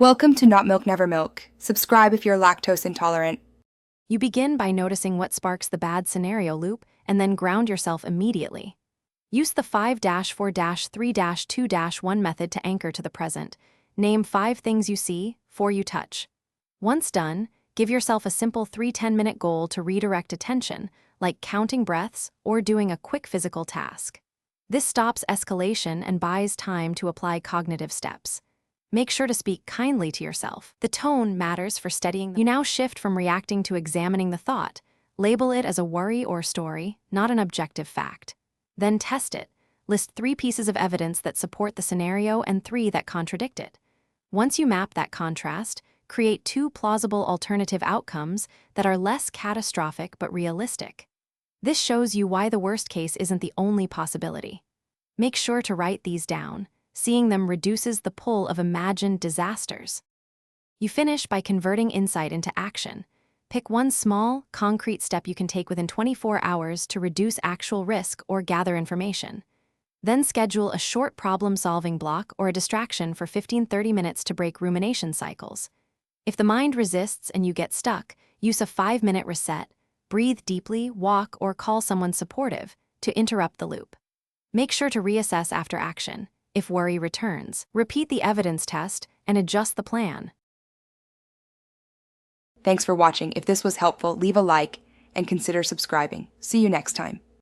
Welcome to Not Milk Never Milk. Subscribe if you're lactose intolerant. You begin by noticing what sparks the bad scenario loop and then ground yourself immediately. Use the 5-4-3-2-1 method to anchor to the present. Name 5 things you see, 4 you touch. Once done, give yourself a simple 3-10-minute goal to redirect attention, like counting breaths or doing a quick physical task. This stops escalation and buys time to apply cognitive steps. Make sure to speak kindly to yourself. The tone matters for steadying. You now shift from reacting to examining the thought. Label it as a worry or story, not an objective fact. Then test it. List 3 pieces of evidence that support the scenario and 3 that contradict it. Once you map that contrast, create 2 plausible alternative outcomes that are less catastrophic but realistic. This shows you why the worst case isn't the only possibility. Make sure to write these down. Seeing them reduces the pull of imagined disasters. You finish by converting insight into action. Pick one small, concrete step you can take within 24 hours to reduce actual risk or gather information. Then schedule a short problem-solving block or a distraction for 15-30 minutes to break rumination cycles. If the mind resists and you get stuck, use a 5-minute reset, breathe deeply, walk, or call someone supportive to interrupt the loop. Make sure to reassess after action. If worry returns, repeat the evidence test and adjust the plan. Thanks for watching. If this was helpful, leave a like and consider subscribing. See you next time.